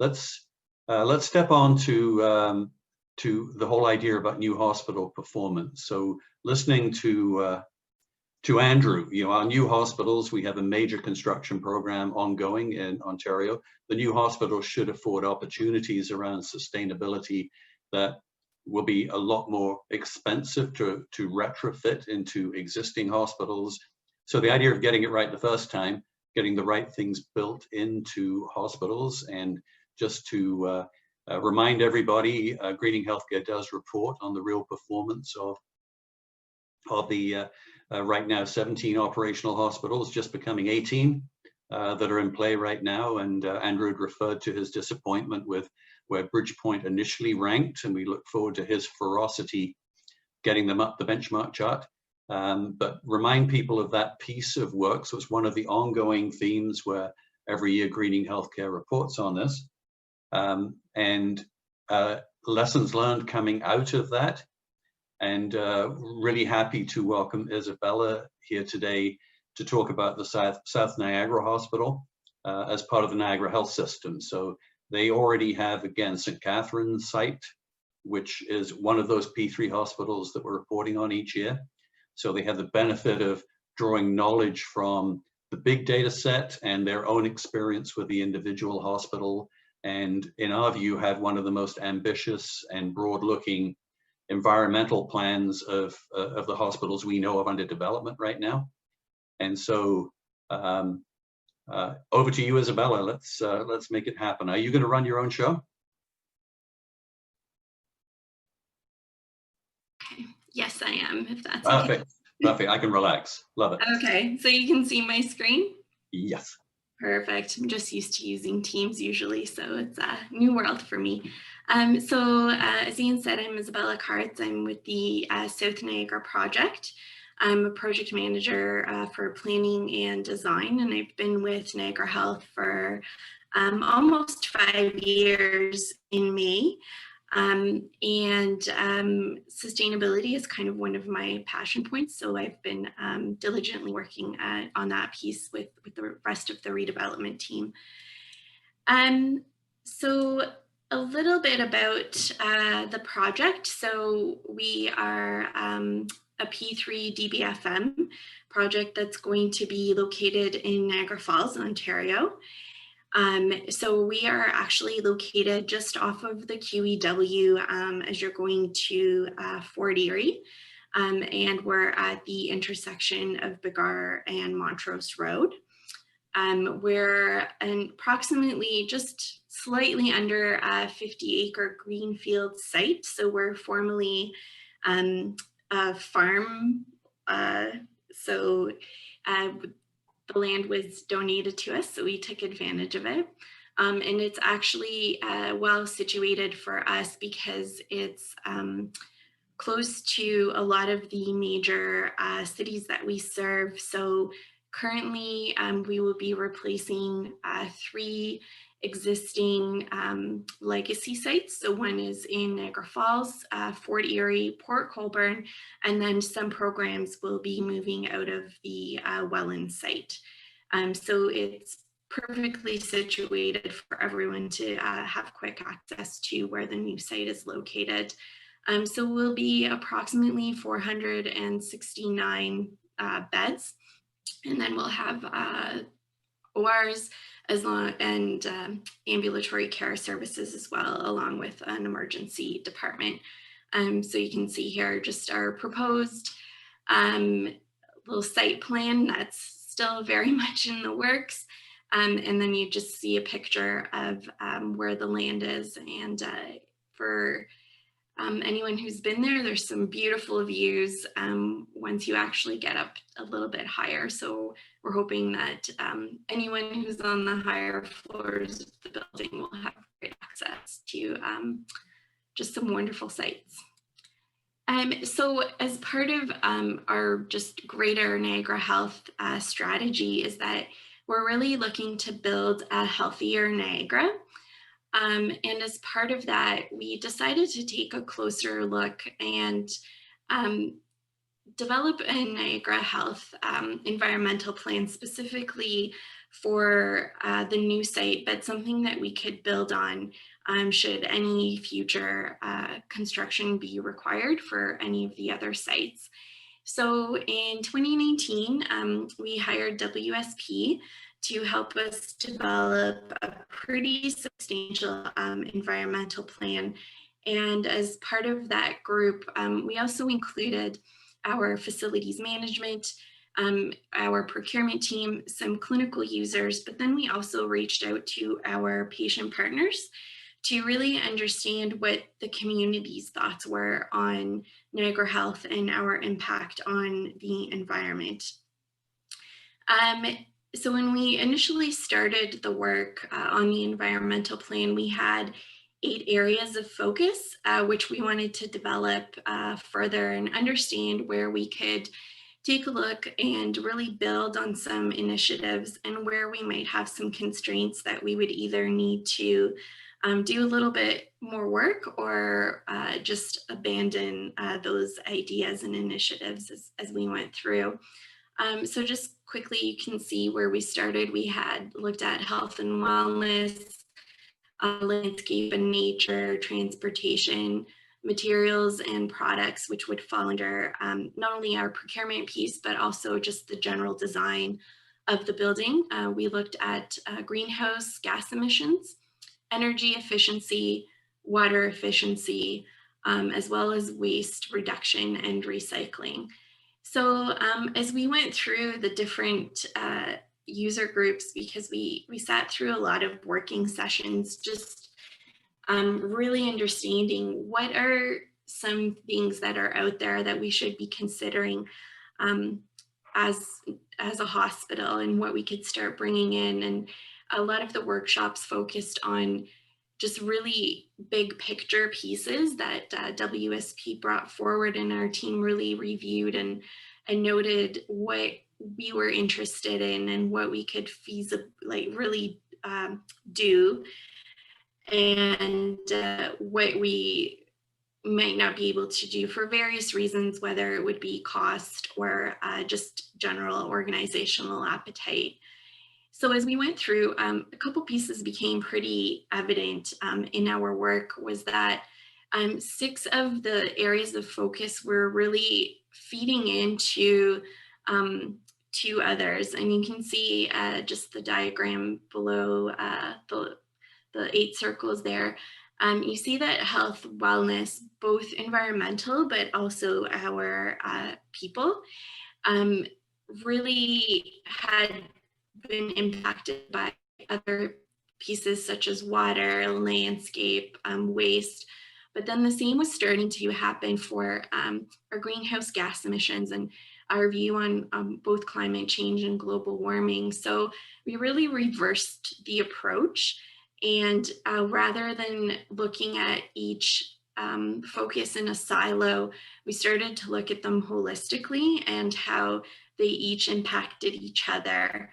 let's step on to the whole idea about new hospital performance. So listening to Andrew, our new hospitals, we have a major construction program ongoing in Ontario. The new hospitals should afford opportunities around sustainability that will be a lot more expensive to retrofit into existing hospitals. So the idea of getting it right the first time, getting the right things built into hospitals, and just to remind everybody, Greening Healthcare does report on the real performance of the right now 17 operational hospitals, just becoming 18 that are in play right now. And Andrew had referred to his disappointment with where Bridgepoint initially ranked, and we look forward to his ferocity getting them up the benchmark chart. But remind people of that piece of work. So it's one of the ongoing themes where every year Greening Healthcare reports on this. And lessons learned coming out of that. And really happy to welcome Isabella here today to talk about the South Niagara Hospital as part of the Niagara Health System. So they already have, again, St. Catherine's site, which is one of those P3 hospitals that we're reporting on each year. So they have the benefit of drawing knowledge from the big data set and their own experience with the individual hospital. And in our view, have one of the most ambitious and broad-looking environmental plans of the hospitals we know of under development right now. And so over to you, Isabella. Let's make it happen. Are you going to run your own show? Yes, I am, if that's perfect. Okay. Perfect. I can relax. Love it. Okay, so you can see my screen? Yes. Perfect. I'm just used to using Teams usually, so it's a new world for me. As Ian said, I'm Isabella Carts. I'm with the South Niagara Project. I'm a project manager for planning and design, and I've been with Niagara Health for almost 5 years in May. Sustainability is kind of one of my passion points. So I've been diligently working on that piece with the rest of the redevelopment team. So a little bit about the project. So we are a P3 DBFM project that's going to be located in Niagara Falls, Ontario. So we are actually located just off of the QEW as you're going to Fort Erie, and we're at the intersection of Bigar and Montrose Road. We're approximately just slightly under a 50-acre greenfield site. So we're formerly a farm. The land was donated to us, so we took advantage of it. And it's actually well situated for us because it's close to a lot of the major cities that we serve. So currently we will be replacing 3 existing legacy sites. So one is in Niagara Falls, Fort Erie, Port Colborne, and then some programs will be moving out of the Welland site. So it's perfectly situated for everyone to have quick access to where the new site is located. So we'll be approximately 469 beds, and then we'll have ORs and ambulatory care services as well, along with an emergency department. So you can see here just our proposed little site plan that's still very much in the works. And then you just see a picture of where the land is. And for anyone who's been there, there's some beautiful views once you actually get up a little bit higher. So we're hoping that anyone who's on the higher floors of the building will have great access to just some wonderful sites. So as part of our just greater Niagara Health strategy is that we're really looking to build a healthier Niagara. And as part of that, we decided to take a closer look and develop a Niagara Health environmental plan specifically for the new site, but something that we could build on should any future construction be required for any of the other sites. So in 2019, we hired WSP to help us develop a pretty substantial environmental plan. And as part of that group, we also included our facilities management, our procurement team, some clinical users, but then we also reached out to our patient partners to really understand what the community's thoughts were on Niagara Health and our impact on the environment. So when we initially started the work on the environmental plan, we had 8 areas of focus, which we wanted to develop further and understand where we could take a look and really build on some initiatives and where we might have some constraints that we would either need to do a little bit more work or just abandon those ideas and initiatives as we went through. So just quickly, you can see where we started. We had looked at health and wellness, landscape and nature, transportation, materials and products, which would fall under not only our procurement piece, but also just the general design of the building. We looked at greenhouse gas emissions, energy efficiency, water efficiency, as well as waste reduction and recycling. So as we went through the different user groups, because we sat through a lot of working sessions, just really understanding what are some things that are out there that we should be considering as a hospital and what we could start bringing in. And a lot of the workshops focused on just really big picture pieces that WSP brought forward, and our team really reviewed and noted what we were interested in and what we could really do, and what we might not be able to do for various reasons, whether it would be cost or just general organizational appetite. So as we went through, a couple pieces became pretty evident in our work, was that 6 of the areas of focus were really feeding into 2 others. And you can see just the diagram below the 8 circles there. You see that health, wellness, both environmental, but also our people, really had been impacted by other pieces such as water, landscape, waste. But then the same was starting to happen for our greenhouse gas emissions and our view on both climate change and global warming. So we really reversed the approach, and rather than looking at each focus in a silo, we started to look at them holistically and how they each impacted each other.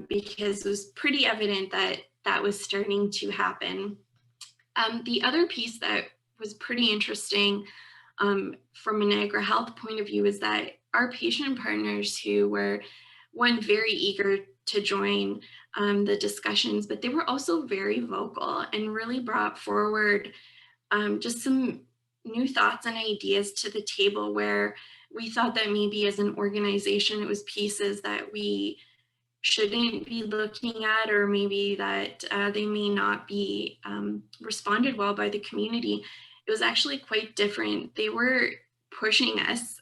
Because it was pretty evident that that was starting to happen. The other piece that was pretty interesting from a Niagara Health point of view is that our patient partners, who were, one, very eager to join the discussions, but they were also very vocal and really brought forward just some new thoughts and ideas to the table, where we thought that maybe as an organization, it was pieces that we shouldn't be looking at, or maybe that they may not be responded well by the community. It was actually quite different. They were pushing us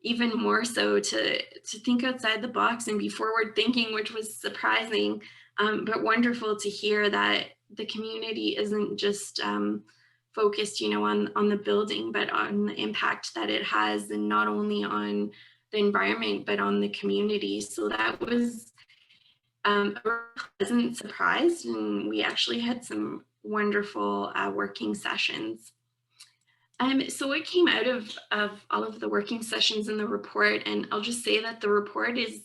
even more so to think outside the box and be forward thinking, which was surprising, but wonderful to hear that the community isn't just focused, on the building, but on the impact that it has, and not only on the environment, but on the community. So that was a pleasant surprise, and we actually had some wonderful working sessions. So what came out of all of the working sessions in the report, and I'll just say that the report is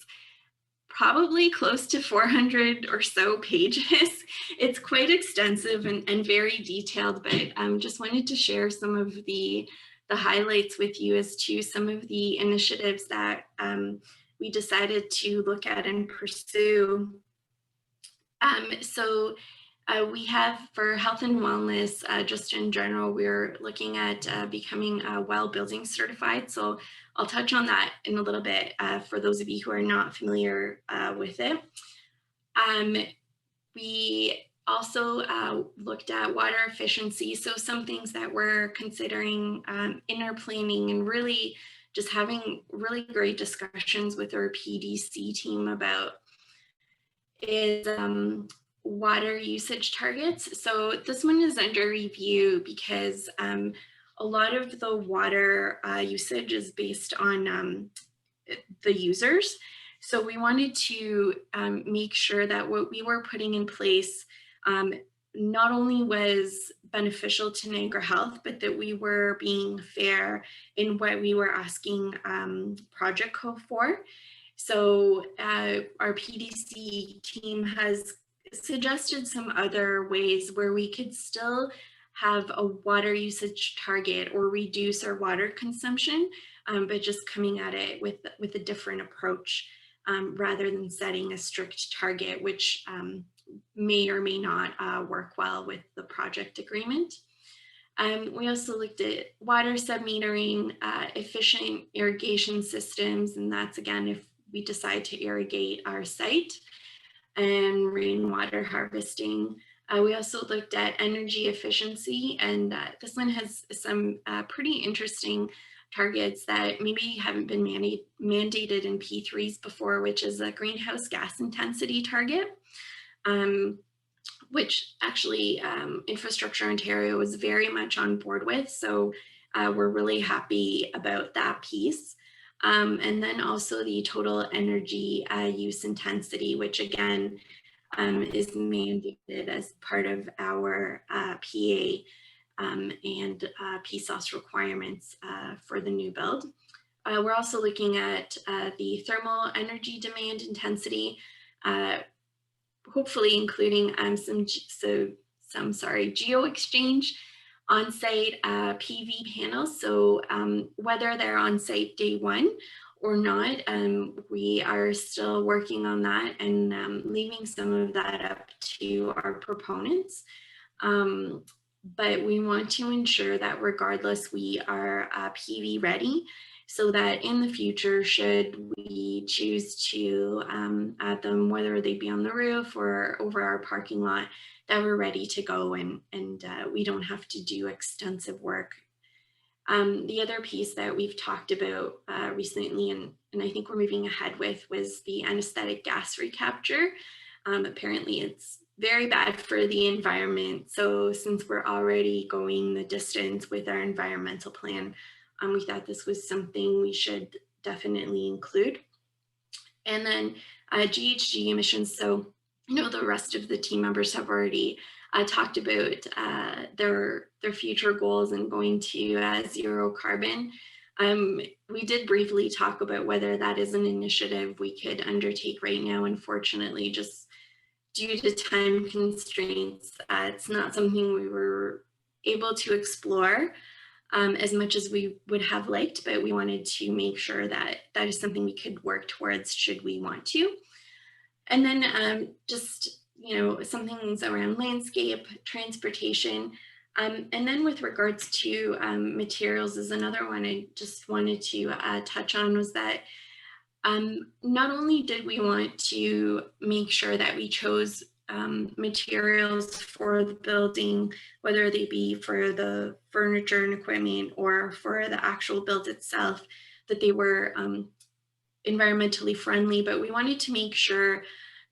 probably close to 400 or so pages. It's quite extensive and very detailed, but just wanted to share some of the highlights with you as to some of the initiatives that we decided to look at and pursue. We have for health and wellness, just in general, we're looking at becoming WELL building certified. So I'll touch on that in a little bit for those of you who are not familiar with it. We also looked at water efficiency. So some things that we're considering in our planning, and really just having really great discussions with our PDC team about is water usage targets. So this one is under review because a lot of the water usage is based on the users. So we wanted to make sure that what we were putting in place not only was beneficial to Niagara Health, but that we were being fair in what we were asking Project Co for. So our PDC team has suggested some other ways where we could still have a water usage target or reduce our water consumption, but just coming at it with a different approach rather than setting a strict target, which may or may not work well with the project agreement. We also looked at water submetering, efficient irrigation systems, and that's again if we decide to irrigate our site, and rainwater harvesting. We also looked at energy efficiency, and this one has some pretty interesting targets that maybe haven't been mandated in P3s before, which is a greenhouse gas intensity target, which actually Infrastructure Ontario was very much on board with. So we're really happy about that piece. And then also the total energy use intensity, which again is mandated as part of our PA and PSOS requirements for the new build. We're also looking at the thermal energy demand intensity, hopefully including some geo exchange on-site PV panels. So whether they're on site day one or not, we are still working on that and leaving some of that up to our proponents. But we want to ensure that regardless, we are PV ready, so that in the future, should we choose to add them, whether they be on the roof or over our parking lot, that we're ready to go and we don't have to do extensive work. The other piece that we've talked about recently, and I think we're moving ahead with, was the anesthetic gas recapture. Apparently it's very bad for the environment. So since we're already going the distance with our environmental plan, we thought this was something we should definitely include. And then GHG emissions. So I know the rest of the team members have already talked about their future goals and going to zero carbon. We did briefly talk about whether that is an initiative we could undertake right now. Unfortunately, just due to time constraints, it's not something we were able to explore as much as we would have liked, but we wanted to make sure that that is something we could work towards should we want to. And then just, you know, some things around landscape, transportation, and then with regards to materials is another one I just wanted to touch on, was that not only did we want to make sure that we chose materials for the building, whether they be for the furniture and equipment or for the actual build itself, that they were environmentally friendly, but we wanted to make sure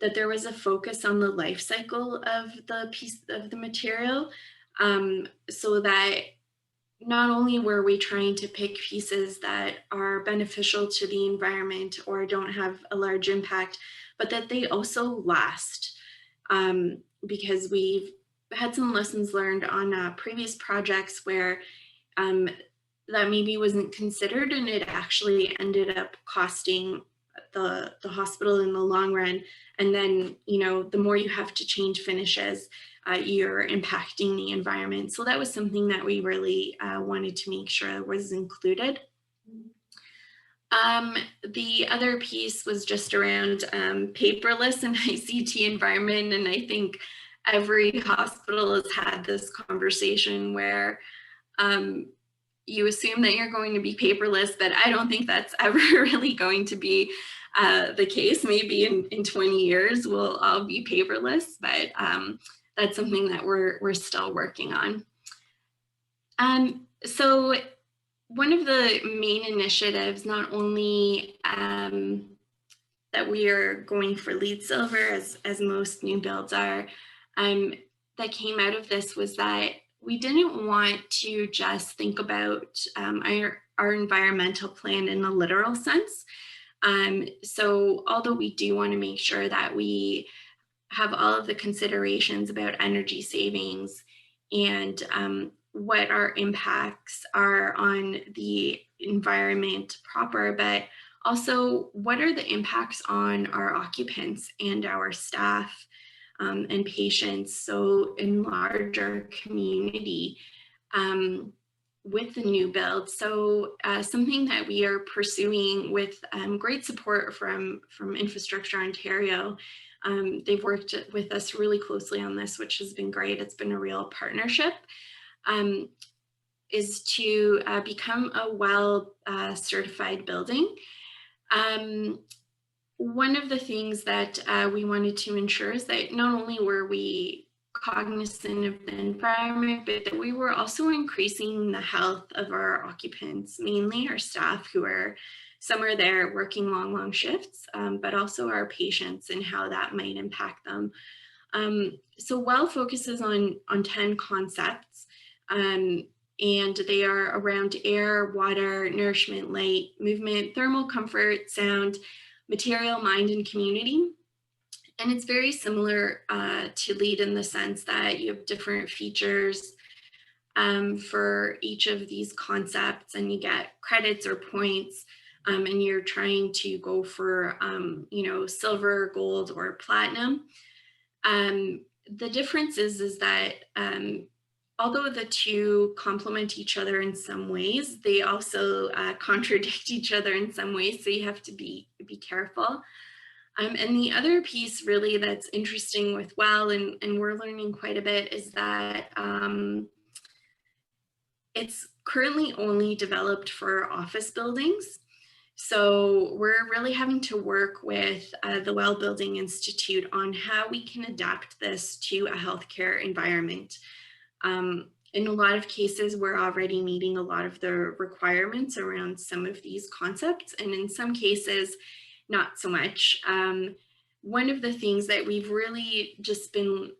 that there was a focus on the life cycle of the piece of the material, so that not only were we trying to pick pieces that are beneficial to the environment or don't have a large impact, but that they also last. Because we've had some lessons learned on previous projects where that maybe wasn't considered, and it actually ended up costing the hospital in the long run. And then, you know, the more you have to change finishes, you're impacting the environment. So that was something that we really wanted to make sure was included. The other piece was just around paperless and ICT environment. And I think every hospital has had this conversation where you assume that you're going to be paperless, but I don't think that's ever really going to be the case. Maybe in 20 years we'll all be paperless, but that's something that we're still working on. So one of the main initiatives, not only that we are going for LEED Silver, as most new builds are, that came out of this was that we didn't want to just think about our environmental plan in the literal sense. So although we do want to make sure that we have all of the considerations about energy savings and what our impacts are on the environment proper, but also what are the impacts on our occupants and our staff and patients, so in larger community with the new build. So something that we are pursuing with great support from Infrastructure Ontario. They've worked with us really closely on this, which has been great. It's been a real partnership. Is to become a WELL certified building. One of the things that we wanted to ensure is that not only were we cognizant of the environment, but that we were also increasing the health of our occupants, mainly our staff who are, some are there working long shifts, but also our patients and how that might impact them. So WELL focuses on 10 concepts, and they are around air, water, nourishment, light, movement, thermal comfort, sound, material, mind, and community. And it's very similar to LEED in the sense that you have different features for each of these concepts, and you get credits or points, and you're trying to go for, silver, gold, or platinum. The difference is that although the two complement each other in some ways, they also contradict each other in some ways. So you have to be careful. And the other piece really that's interesting with WELL, and we're learning quite a bit, is that it's currently only developed for office buildings. So we're really having to work with the WELL Building Institute on how we can adapt this to a healthcare environment. In a lot of cases, we're already meeting a lot of the requirements around some of these concepts, and in some cases, not so much. One of the things that we've really just been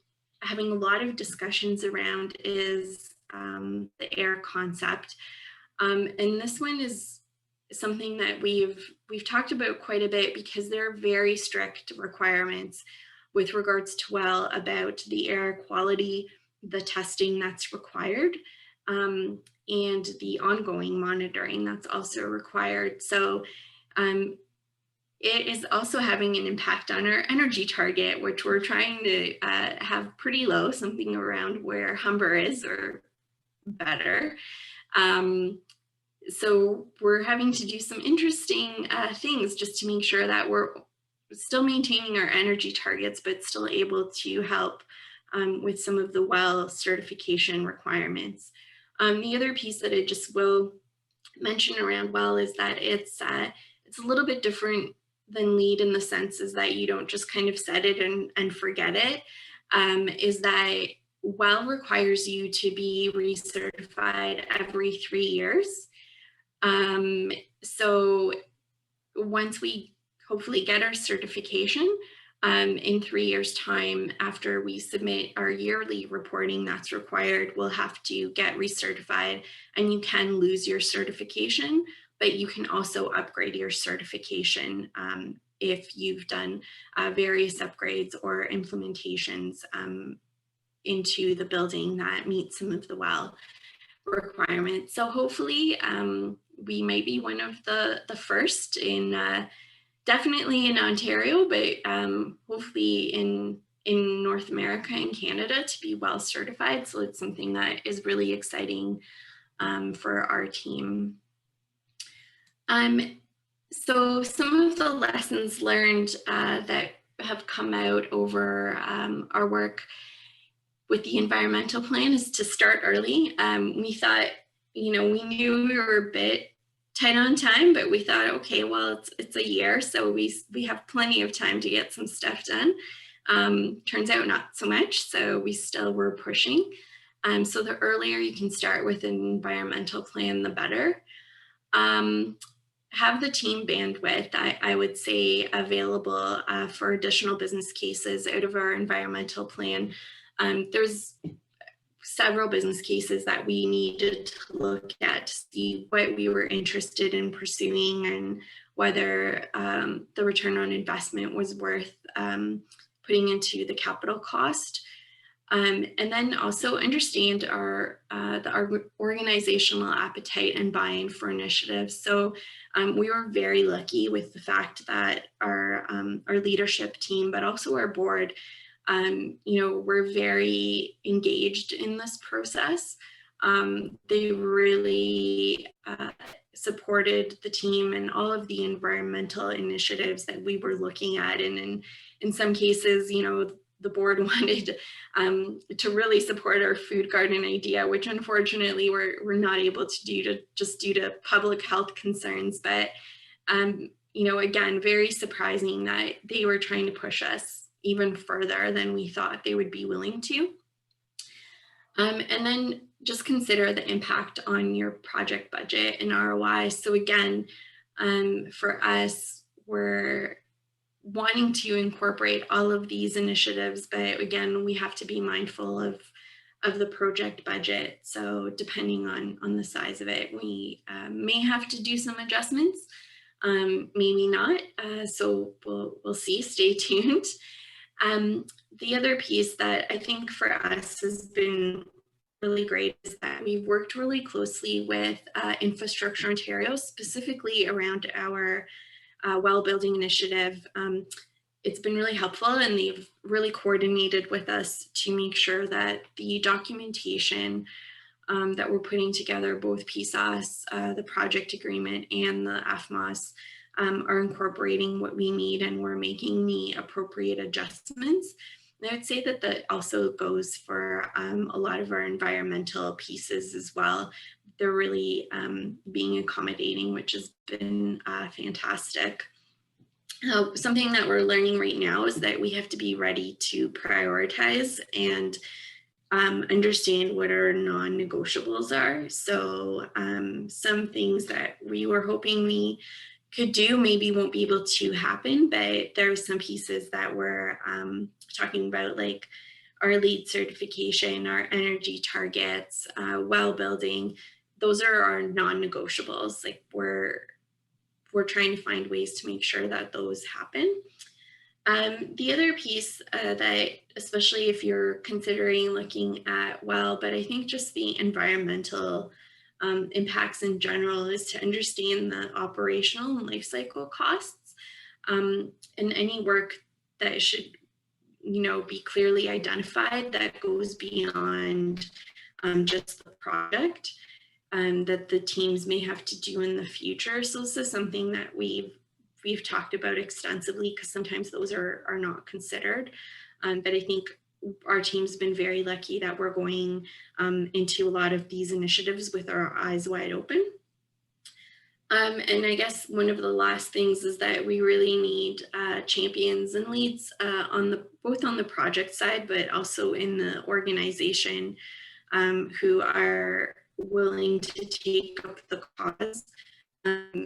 having a lot of discussions around is the air concept. And this one is something that we've talked about quite a bit, because there are very strict requirements with regards to WELL about the air quality, the testing that's required, and the ongoing monitoring that's also required. So it is also having an impact on our energy target, which we're trying to have pretty low, something around where Humber is or better. So we're having to do some interesting things just to make sure that we're still maintaining our energy targets, but still able to help with some of the WELL certification requirements. The other piece that I just will mention around WELL is that it's a little bit different than LEED in the sense is that you don't just kind of set it and forget it. Is that WELL requires you to be recertified every 3 years. So once we hopefully get our certification, in 3 years' time, after we submit our yearly reporting that's required, we'll have to get recertified, and you can lose your certification, but you can also upgrade your certification if you've done various upgrades or implementations into the building that meet some of the WELL requirements. So hopefully we might be one of the first in definitely in Ontario, but hopefully in North America and Canada to be WELL certified. So it's something that is really exciting for our team. So some of the lessons learned that have come out over our work with the environmental plan is to start early. We thought, we knew we were a bit tight on time, but we thought, okay, well, it's a year, so we have plenty of time to get some stuff done. Turns out not so much, so we still were pushing. So the earlier you can start with an environmental plan, the better. Have the team bandwidth, I would say, available for additional business cases out of our environmental plan. There's several business cases that we needed to look at to see what we were interested in pursuing and whether the return on investment was worth putting into the capital cost. And then also understand our organizational appetite and buy-in for initiatives. So we were very lucky with the fact that our leadership team, but also our board, we're very engaged in this process. They really supported the team and all of the environmental initiatives that we were looking at. And in some cases, the board wanted to really support our food garden idea, which unfortunately we're not able to do due to public health concerns. But, again, very surprising that they were trying to push us even further than we thought they would be willing to. And then just consider the impact on your project budget and ROI. So again, for us, we're wanting to incorporate all of these initiatives, but again, we have to be mindful of the project budget. So depending on the size of it, we may have to do some adjustments, maybe not. So we'll see, stay tuned. The other piece that I think for us has been really great is that we've worked really closely with Infrastructure Ontario, specifically around our well building initiative. It's been really helpful, and they've really coordinated with us to make sure that the documentation that we're putting together, both PSAS, the project agreement, and the FMOS, are incorporating what we need, and we're making the appropriate adjustments. And I would say that that also goes for a lot of our environmental pieces as well. They're really being accommodating, which has been fantastic. Something that we're learning right now is that we have to be ready to prioritize and understand what our non-negotiables are. So some things that we were hoping we could do maybe won't be able to happen, but there are some pieces that we're talking about, like our LEED certification, our energy targets, well building. Those are our non-negotiables. Like we're trying to find ways to make sure that those happen. The other piece that, especially if you're considering looking at well, but I think just the environmental impacts in general, is to understand the operational and life cycle costs, and any work that should, be clearly identified that goes beyond just the project, that the teams may have to do in the future. So this is something that we've talked about extensively, because sometimes those are not considered. But I think our team's been very lucky that we're going into a lot of these initiatives with our eyes wide open. And I guess one of the last things is that we really need champions and leads both on the project side, but also in the organization, who are willing to take up the cause.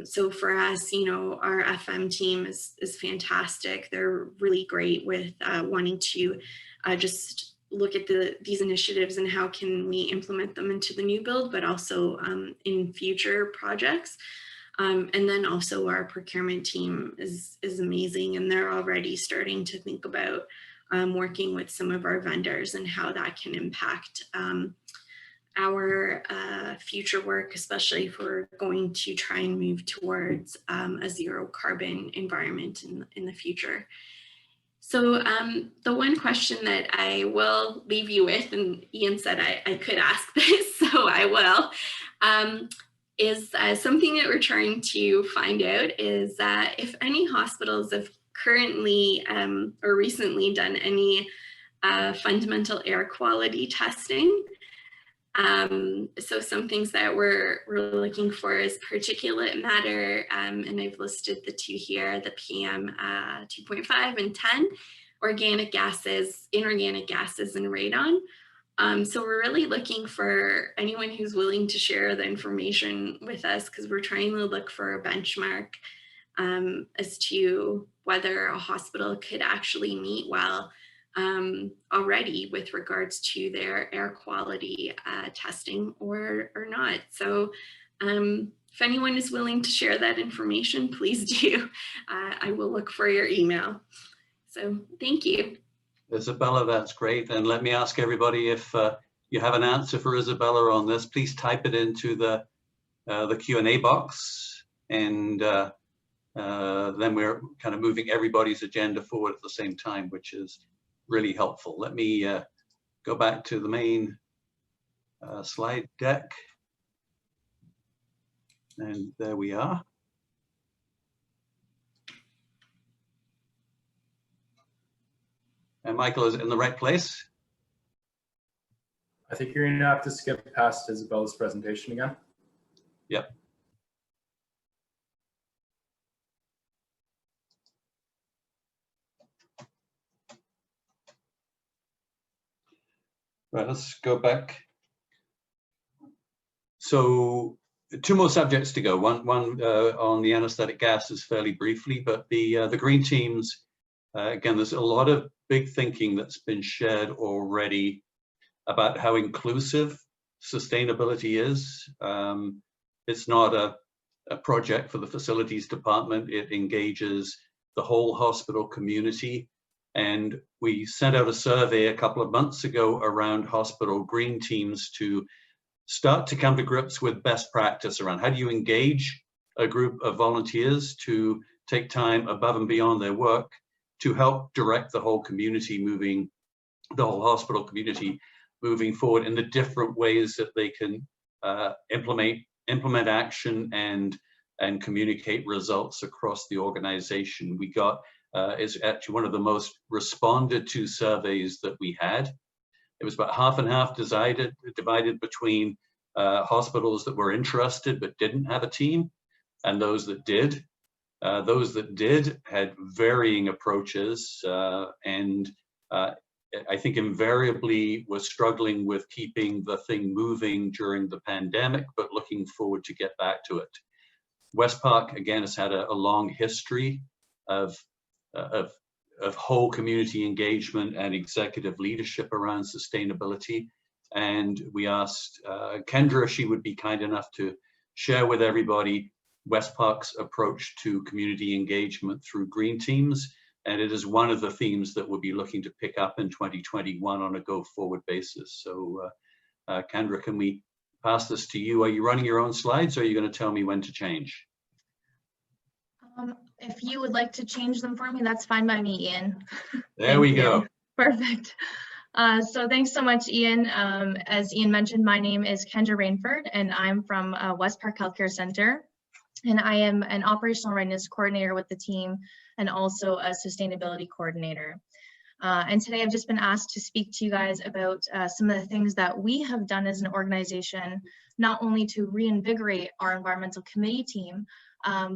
So for us, our FM team is fantastic. They're really great with wanting to just look at these initiatives and how can we implement them into the new build, but also in future projects. And then also our procurement team is amazing, and they're already starting to think about working with some of our vendors and how that can impact our future work, especially if we're going to try and move towards a zero carbon environment in the future. So the one question that I will leave you with, and Ian said I could ask this, so I will. is something that we're trying to find out is if any hospitals have currently or recently done any fundamental air quality testing. So some things that we're looking for is particulate matter, and I've listed the two here, the PM 2.5 and 10, organic gases, inorganic gases, and radon. So we're really looking for anyone who's willing to share the information with us, because we're trying to look for a benchmark as to whether a hospital could actually meet well already with regards to their air quality testing or not. So if anyone is willing to share that information, please do. I will look for your email. So thank you. Isabella, that's great. And let me ask everybody, if you have an answer for Isabella on this, please type it into the Q&A box, and then we're kind of moving everybody's agenda forward at the same time, which is really helpful. Let me go back to the main slide deck. And there we are. And Michael, is it in the right place? I think you're gonna have to skip past Isabella's presentation again. Yep. Right, let's go back. So two more subjects to go. One on the anesthetic gases fairly briefly, but the green teams, again, there's a lot of big thinking that's been shared already about how inclusive sustainability is. It's not a project for the facilities department. It engages the whole hospital community. And we sent out a survey a couple of months ago around hospital green teams to start to come to grips with best practice around how do you engage a group of volunteers to take time above and beyond their work to help direct the whole community moving, the whole hospital community moving forward in the different ways that they can implement action and communicate results across the organization. We got is actually one of the most responded to surveys that we had. It was about half and half divided between hospitals that were interested but didn't have a team and those that did. Those that did had varying approaches and I think invariably was struggling with keeping the thing moving during the pandemic, but looking forward to get back to it. West Park, again, has had a long history of whole community engagement and executive leadership around sustainability. And we asked Kendra if she would be kind enough to share with everybody West Park's approach to community engagement through green teams. And it is one of the themes that we'll be looking to pick up in 2021 on a go-forward basis. So Kendra, can we pass this to you? Are you running your own slides, or are you going to tell me when to change? If you would like to change them for me, that's fine by me, Ian. There we go. Perfect. So thanks so much, Ian. As Ian mentioned, my name is Kendra Rainford, and I'm from West Park Healthcare Center. And I am an operational readiness coordinator with the team and also a sustainability coordinator. And today I've just been asked to speak to you guys about some of the things that we have done as an organization, not only to reinvigorate our environmental committee team,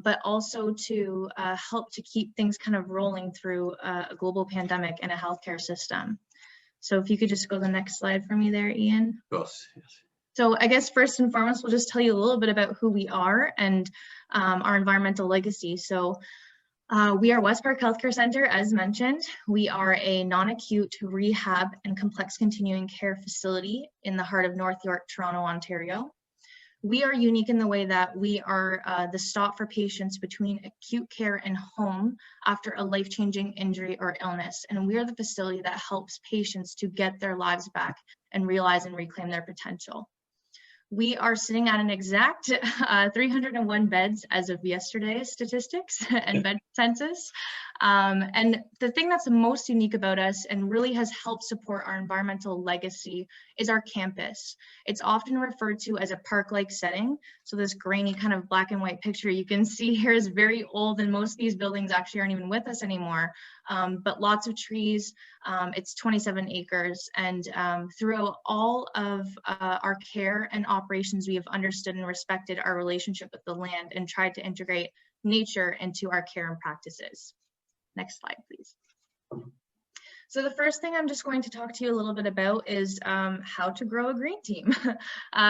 but also to help to keep things kind of rolling through a global pandemic and a healthcare system. So if you could just go to the next slide for me there, Ian. Of course, yes. So I guess first and foremost, we'll just tell you a little bit about who we are and our environmental legacy. So we are West Park Healthcare Center, as mentioned. We are a non-acute rehab and complex continuing care facility in the heart of North York, Toronto, Ontario. We are unique in the way that we are the stop for patients between acute care and home after a life-changing injury or illness. And we are the facility that helps patients to get their lives back and realize and reclaim their potential. We are sitting at an exact 301 beds as of yesterday's statistics and bed census. And the thing that's most unique about us and really has helped support our environmental legacy is our campus. It's often referred to as a park-like setting. So this grainy kind of black and white picture you can see here is very old, and most of these buildings actually aren't even with us anymore. But lots of trees. It's 27 acres, and throughout all of our care and operations, we have understood and respected our relationship with the land and tried to integrate nature into our care and practices. Next slide, please. So the first thing I'm just going to talk to you a little bit about is how to grow a green team.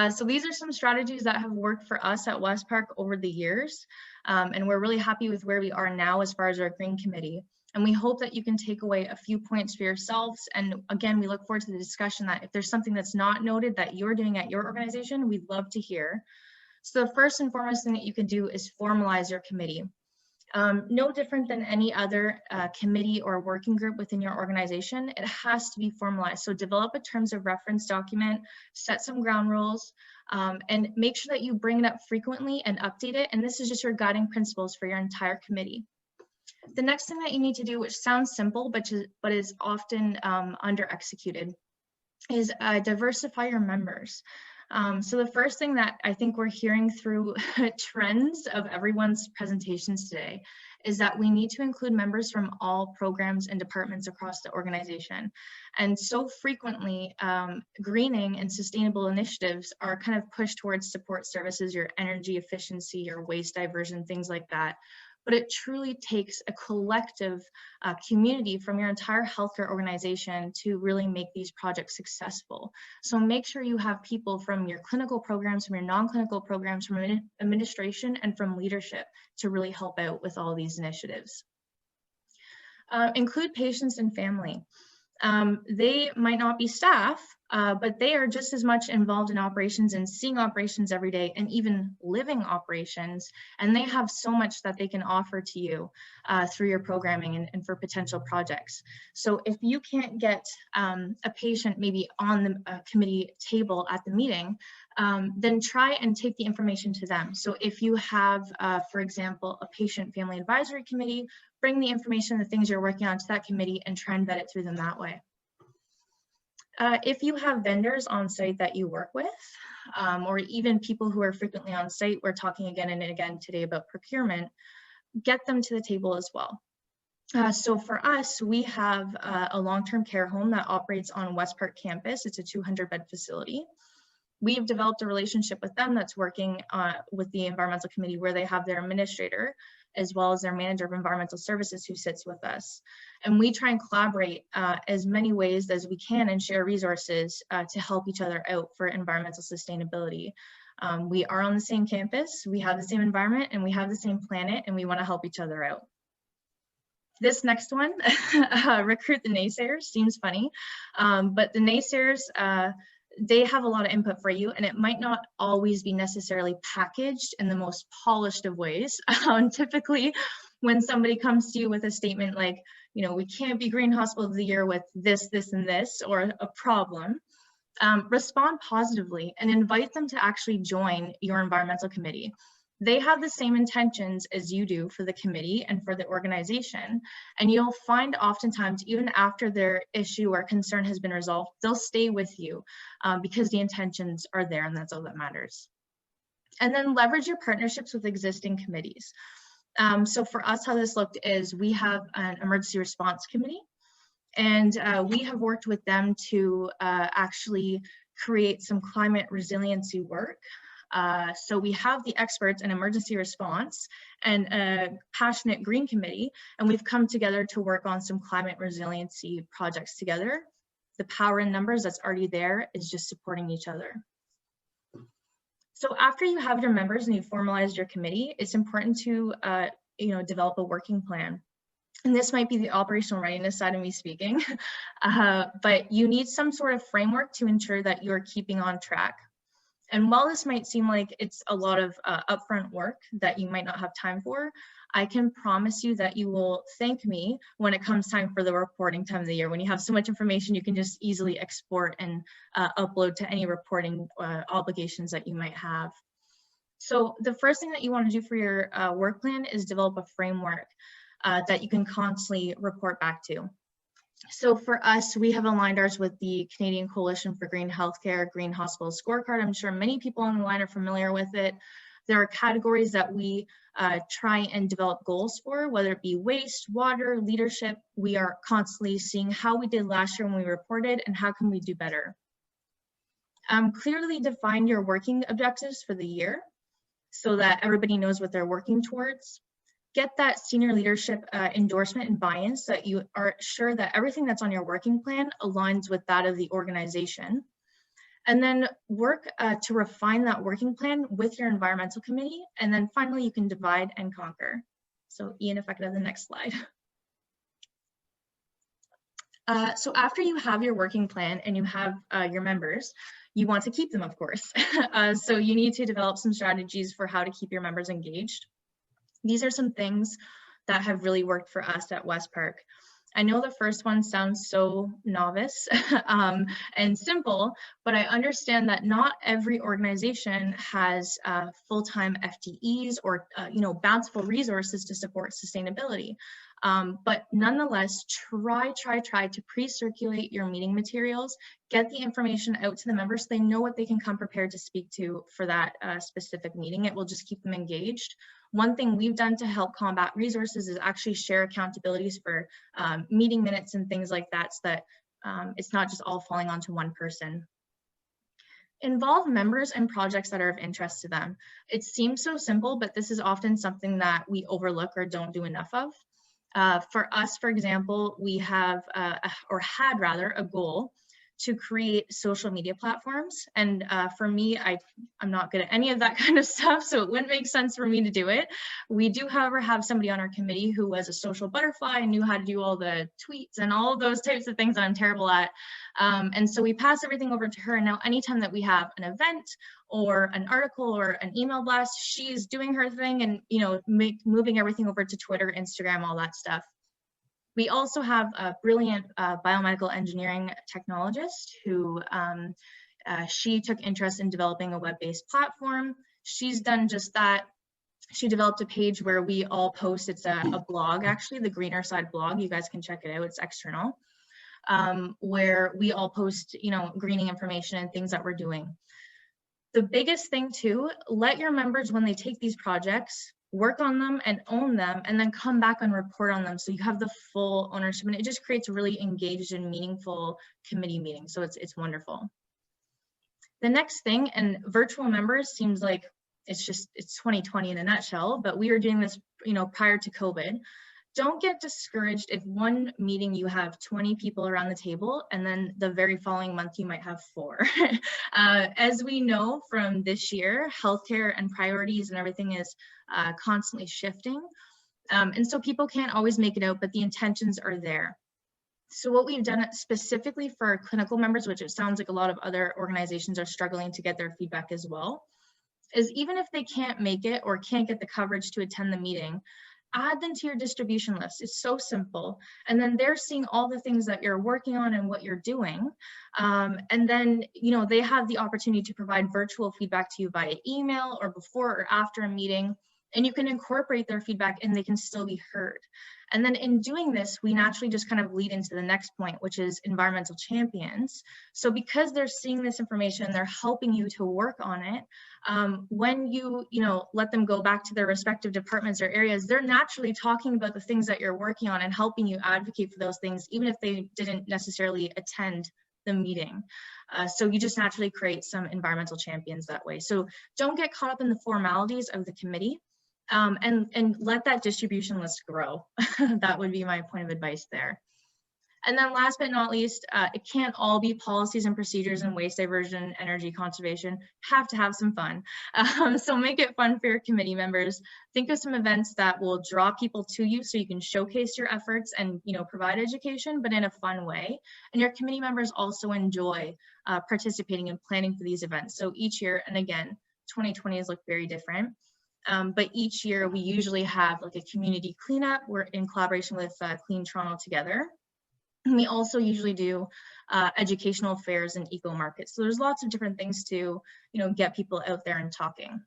So these are some strategies that have worked for us at West Park over the years, and we're really happy with where we are now as far as our green committee. And we hope that you can take away a few points for yourselves. And again, we look forward to the discussion that if there's something that's not noted that you're doing at your organization, we'd love to hear. So the first and foremost thing that you can do is formalize your committee. No different than any other committee or working group within your organization, it has to be formalized. So develop a terms of reference document, set some ground rules, and make sure that you bring it up frequently and update it. And this is just your guiding principles for your entire committee. The next thing that you need to do, which sounds simple, but is often under executed, is diversify your members. So the first thing that I think we're hearing through trends of everyone's presentations today is that we need to include members from all programs and departments across the organization. And so frequently, greening and sustainable initiatives are kind of pushed towards support services, your energy efficiency, your waste diversion, things like that. But it truly takes a collective community from your entire healthcare organization to really make these projects successful. So make sure you have people from your clinical programs, from your non-clinical programs, from administration, and from leadership to really help out with all these initiatives. Include patients and family. They might not be staff, but they are just as much involved in operations and seeing operations every day and even living operations. And they have so much that they can offer to you through your programming and for potential projects. So if you can't get a patient maybe on the committee table at the meeting, then try and take the information to them. So if you have, for example, a patient family advisory committee, bring the information, the things you're working on to that committee and try and vet it through them that way. If you have vendors on site that you work with, or even people who are frequently on site, we're talking again and again today about procurement, get them to the table as well. So for us, we have a long-term care home that operates on West Park campus. It's a 200-bed facility. We've developed a relationship with them that's working with the environmental committee, where they have their administrator as well as their manager of environmental services who sits with us. And we try and collaborate as many ways as we can and share resources to help each other out for environmental sustainability. We are on the same campus, we have the same environment, and we have the same planet, and we want to help each other out. This next one, recruit the naysayers, seems funny, but the naysayers, they have a lot of input for you, and it might not always be necessarily packaged in the most polished of ways. Typically, when somebody comes to you with a statement like, you know, we can't be Green Hospital of the Year with this, this, and this, or a problem, respond positively and invite them to actually join your environmental committee. They have the same intentions as you do for the committee and for the organization. And you'll find oftentimes, even after their issue or concern has been resolved, they'll stay with you because the intentions are there, and that's all that matters. And then leverage your partnerships with existing committees. So for us, how this looked is we have an emergency response committee, and we have worked with them to actually create some climate resiliency work. So we have the experts in emergency response and a passionate green committee, and we've come together to work on some climate resiliency projects together. The power in numbers that's already there is just supporting each other. So after you have your members and you formalize your committee, it's important to develop a working plan. And this might be the operational readiness side of me speaking, but you need some sort of framework to ensure that you're keeping on track. And while this might seem like it's a lot of upfront work that you might not have time for, I can promise you that you will thank me when it comes time for the reporting time of the year. When you have so much information, you can just easily export and upload to any reporting obligations that you might have. So the first thing that you want to do for your work plan is develop a framework. that you can constantly report back to. So for us, we have aligned ours with the Canadian Coalition for Green Healthcare Green Hospital Scorecard. I'm sure many people on the line are familiar with it. There are categories that we try and develop goals for, whether it be waste, water, leadership. We are constantly seeing how we did last year when we reported and how can we do better. Clearly define your working objectives for the year so that everybody knows what they're working towards. Get that senior leadership endorsement and buy-in so that you are sure that everything that's on your working plan aligns with that of the organization. And then work to refine that working plan with your environmental committee. And then finally, you can divide and conquer. So Ian, if I could have the next slide. So after you have your working plan and you have your members, you want to keep them, of course. So you need to develop some strategies for how to keep your members engaged. These are some things that have really worked for us at West Park. I know the first one sounds so novice and simple, but I understand that not every organization has full-time FTEs or bountiful resources to support sustainability. But nonetheless, try to pre-circulate your meeting materials, get the information out to the members so they know what they can come prepared to speak to for that specific meeting. It will just keep them engaged. One thing we've done to help combat resources is actually share accountabilities for meeting minutes and things like that, so that it's not just all falling onto one person. Involve members in projects that are of interest to them. It seems so simple, but this is often something that we overlook or don't do enough of. For us, for example, we have, had a goal to create social media platforms. And for me, I'm not good at any of that kind of stuff, so it wouldn't make sense for me to do it. We do, however, have somebody on our committee who was a social butterfly and knew how to do all the tweets and all of those types of things that I'm terrible at. And so we pass everything over to her. And now anytime that we have an event or an article or an email blast, she's doing her thing and moving everything over to Twitter, Instagram, all that stuff. We also have a brilliant biomedical engineering technologist who she took interest in developing a web-based platform. She's done just that. She developed a page where we all post. It's a blog, actually, the Greener Side blog. You guys can check it out. It's external, where we all post, greening information and things that we're doing. The biggest thing too, let your members, when they take these projects, work on them and own them, and then come back and report on them so you have the full ownership, and it just creates a really engaged and meaningful committee meeting. So it's wonderful. The next thing, and virtual members seems like it's 2020 in a nutshell, but we were doing this prior to COVID. Don't get discouraged if one meeting you have 20 people around the table and then the very following month you might have 4. As we know from this year, healthcare and priorities and everything is constantly shifting. And so people can't always make it out, but the intentions are there. So what we've done specifically for our clinical members, which it sounds like a lot of other organizations are struggling to get their feedback as well, is even if they can't make it or can't get the coverage to attend the meeting, add them to your distribution list. It's so simple. And then they're seeing all the things that you're working on and what you're doing. And then, they have the opportunity to provide virtual feedback to you via email or before or after a meeting, and you can incorporate their feedback and they can still be heard. And then in doing this, we naturally just kind of lead into the next point, which is environmental champions. So because they're seeing this information, they're helping you to work on it. When you let them go back to their respective departments or areas, they're naturally talking about the things that you're working on and helping you advocate for those things, even if they didn't necessarily attend the meeting. So you just naturally create some environmental champions that way. So don't get caught up in the formalities of the committee. And let that distribution list grow. That would be my point of advice there. And then last but not least, it can't all be policies and procedures and waste diversion, energy conservation. Have to have some fun. So make it fun for your committee members. Think of some events that will draw people to you so you can showcase your efforts and provide education, but in a fun way. And your committee members also enjoy participating and planning for these events. So each year, and again, 2020 has looked very different. But each year we usually have like a community cleanup. We're in collaboration with Clean Toronto Together. And we also usually do educational fairs and eco markets. So there's lots of different things to, get people out there and talking.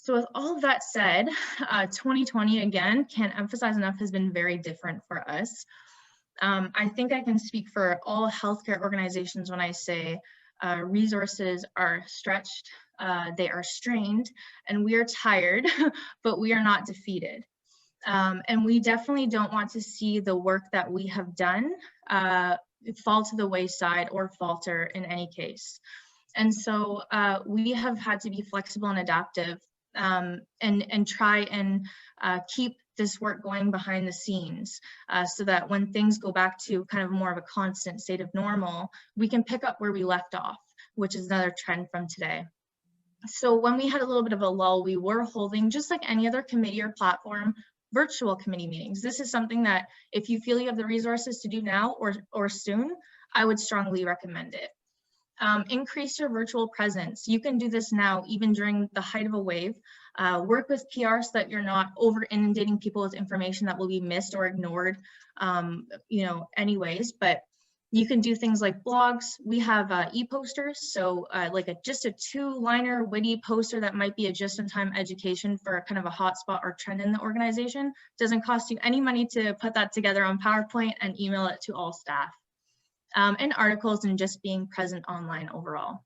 So with all of that said, 2020, again, can't emphasize enough, has been very different for us. I think I can speak for all healthcare organizations when I say resources are stretched, they are strained, and we are tired, but we are not defeated. And we definitely don't want to see the work that we have done fall to the wayside or falter in any case. And so we have had to be flexible and adaptive, and try and keep this work going behind the scenes, so that when things go back to kind of more of a constant state of normal, we can pick up where we left off, which is another trend from today. So when we had a little bit of a lull, we were holding, just like any other committee or platform, virtual committee meetings. This is something that if you feel you have the resources to do now or soon, I would strongly recommend it. Increase your virtual presence. You can do this now, even during the height of a wave. Work with PR so that you're not over inundating people with information that will be missed or ignored, anyways. But you can do things like blogs. We have e-posters, so like just a 2-liner witty poster that might be a just-in-time education for kind of a hotspot or trend in the organization. Doesn't cost you any money to put that together on PowerPoint and email it to all staff. And articles, and just being present online overall.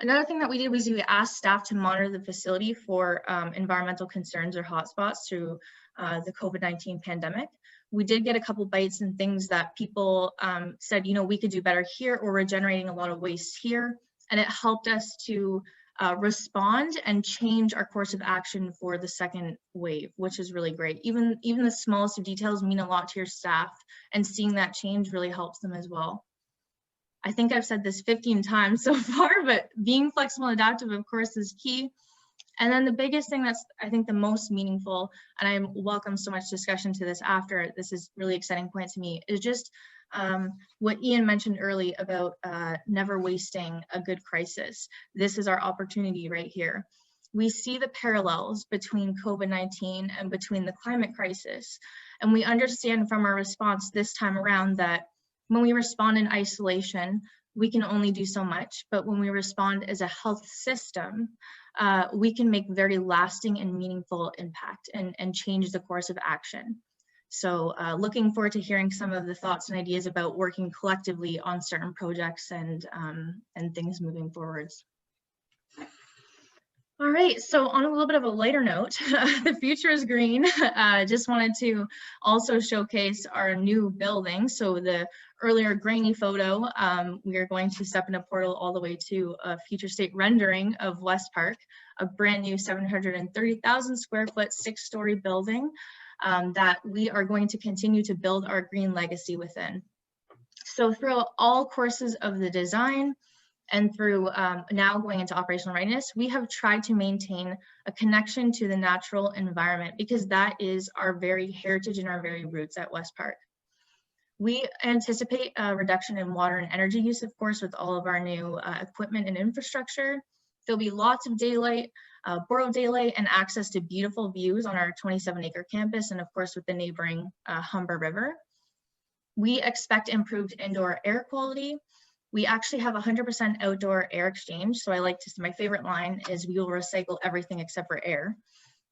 Another thing that we did was we asked staff to monitor the facility for environmental concerns or hotspots through the COVID-19 pandemic. We did get a couple bites and things that people said, we could do better here, or we're generating a lot of waste here. And it helped us to respond and change our course of action for the second wave, which is really great. Even the smallest of details mean a lot to your staff, and seeing that change really helps them as well. I think I've said this 15 times so far, but being flexible and adaptive, of course, is key. And then the biggest thing that's, I think, the most meaningful, and I welcome so much discussion to this after, this is really exciting point to me, is just what Ian mentioned early about never wasting a good crisis. This is our opportunity right here. We see the parallels between COVID-19 and between the climate crisis. And we understand from our response this time around that when we respond in isolation, we can only do so much. But when we respond as a health system, we can make very lasting and meaningful impact and change the course of action. So looking forward to hearing some of the thoughts and ideas about working collectively on certain projects and things moving forwards. All right, so on a little bit of a lighter note, the future is green. Just wanted to also showcase our new building. So the earlier grainy photo, we are going to step in a portal all the way to a future state rendering of West Park, a brand new 730,000 square foot, 6-story building that we are going to continue to build our green legacy within. So throughout all courses of the design, and through now going into operational readiness, we have tried to maintain a connection to the natural environment, because that is our very heritage and our very roots at West Park. We anticipate a reduction in water and energy use, of course, with all of our new equipment and infrastructure. There'll be lots of daylight, borrowed daylight, and access to beautiful views on our 27-acre campus, and of course with the neighboring Humber River. We expect improved indoor air quality. We actually have 100% outdoor air exchange. So I like to, my favorite line is, we will recycle everything except for air.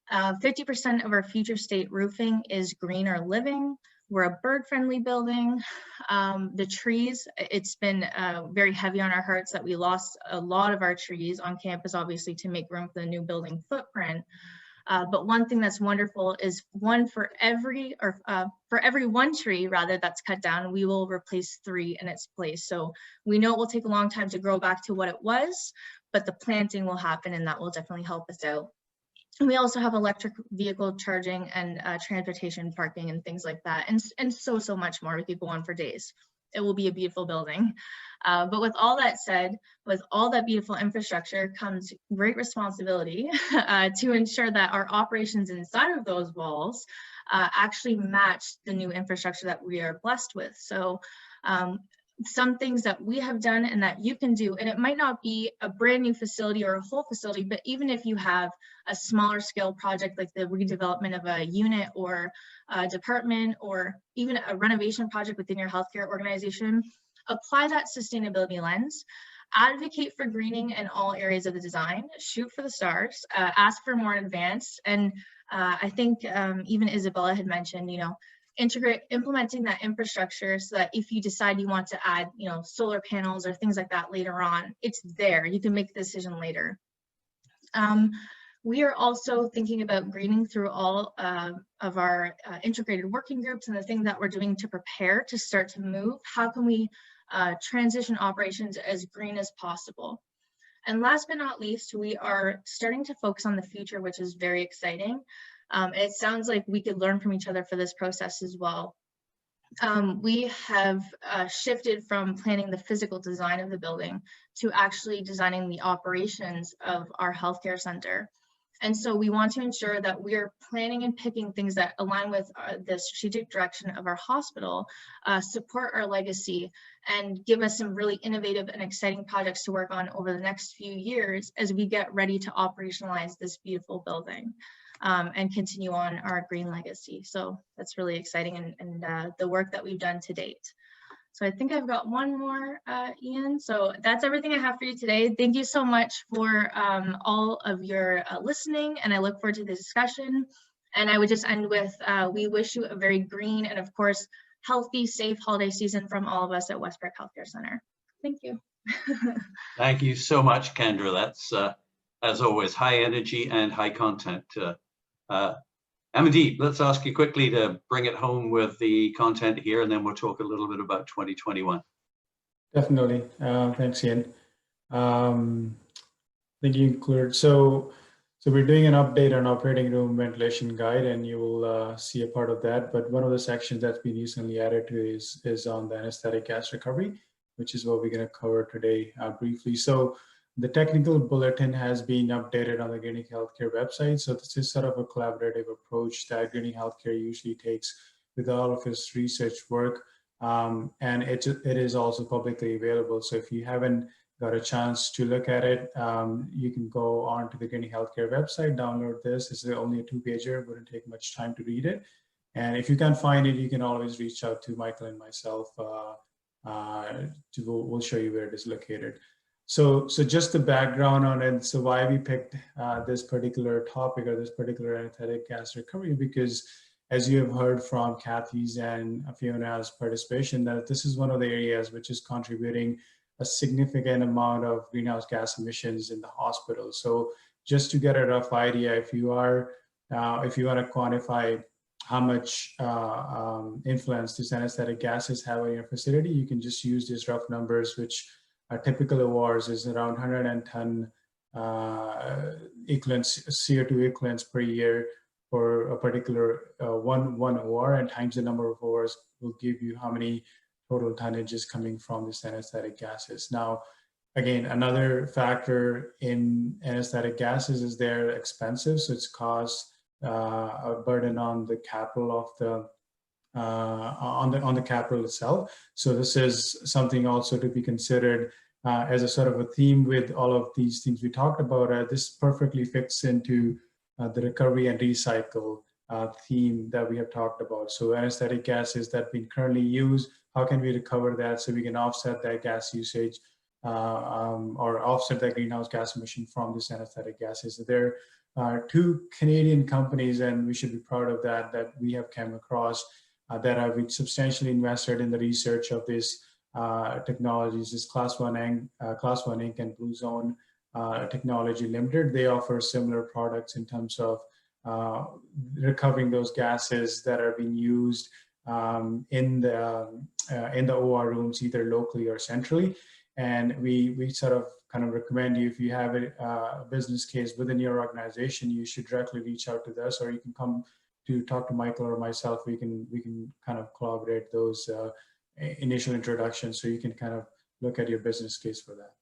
50% of our future state roofing is green or living. We're a bird-friendly building. The trees, it's been very heavy on our hearts that we lost a lot of our trees on campus, obviously, to make room for the new building footprint. But one thing that's wonderful is for every one tree rather that's cut down, we will replace 3 in its place. So we know it will take a long time to grow back to what it was, but the planting will happen, and that will definitely help us out. And we also have electric vehicle charging and transportation parking and things like that, and so much more. We could go on for days. It will be a beautiful building. But with all that said, with all that beautiful infrastructure comes great responsibility to ensure that our operations inside of those walls actually match the new infrastructure that we are blessed with. So some things that we have done and that you can do, and it might not be a brand new facility or a whole facility, but even if you have a smaller scale project like the redevelopment of a unit or a department, or even a renovation project within your healthcare organization, apply that sustainability lens. advocate for greening in all areas of the design, shoot for the stars, ask for more in advance. And I think even Isabella had mentioned, implementing that infrastructure so that if you decide you want to add, solar panels or things like that later on, it's there. You can make the decision later. We are also thinking about greening through all of our integrated working groups and the things that we're doing to prepare to start to move. How can we transition operations as green as possible? And last but not least, we are starting to focus on the future, which is very exciting. It sounds like we could learn from each other for this process as well. We have shifted from planning the physical design of the building to actually designing the operations of our healthcare center. And so we want to ensure that we're planning and picking things that align with the strategic direction of our hospital, support our legacy, and give us some really innovative and exciting projects to work on over the next few years as we get ready to operationalize this beautiful building and continue on our green legacy. So that's really exciting, and the work that we've done to date. So I think I've got one more, Ian. So that's everything I have for you today. Thank you so much for all of your listening, and I look forward to the discussion. And I would just end with, we wish you a very green and of course, healthy, safe holiday season from all of us at West Park Healthcare Center. Thank you. Thank you so much, Kendra. That's, as always, high energy and high content. Amandeep, let's ask you quickly to bring it home with the content here, and then we'll talk a little bit about 2021. Definitely. Thanks, Ian. Thank you, included. So we're doing an update on operating room ventilation guide, and you will see a part of that. But one of the sections that's been recently added to is on the anesthetic gas recovery, which is what we're going to cover today briefly. So the technical bulletin has been updated on the Greening Healthcare website. So this is sort of a collaborative approach that Greening Healthcare usually takes with all of its research work. And it is also publicly available. So if you haven't got a chance to look at it, you can go on to the Greening Healthcare website, download this. This is only a 2-pager, it wouldn't take much time to read it. And if you can't find it, you can always reach out to Michael and myself. We'll show you where it is located. So just the background on it. So why we picked this particular topic or this particular anesthetic gas recovery, because as you have heard from Kathy's and Fiona's participation, that this is one of the areas which is contributing a significant amount of greenhouse gas emissions in the hospital. So just to get a rough idea, if you want to quantify how much influence these anesthetic gases have on your facility, you can just use these rough numbers, which our typical ORs is around 110 CO2 equivalents per year for a particular one OR, and times the number of ORs will give you how many total tonnage is coming from these anesthetic gases. Now, again, another factor in anesthetic gases is they're expensive, so it's caused a burden on the capital of the on the capital itself. So this is something also to be considered as a sort of a theme with all of these things we talked about. This perfectly fits into the recovery and recycle theme that we have talked about. So anesthetic gases that we currently use, how can we recover that so we can offset that gas usage or offset that greenhouse gas emission from this anesthetic gases? There are 2 Canadian companies, and we should be proud of that, that we have come across that have substantially invested in the research of these technologies. This Class 1 Inc. and Blue Zone Technology Limited. They offer similar products in terms of recovering those gases that are being used in the OR rooms, either locally or centrally. And we sort of kind of recommend you, if you have a business case within your organization, you should directly reach out to us, or you can come to talk to Michael or myself. We can kind of collaborate those initial introductions, so you can kind of look at your business case for that.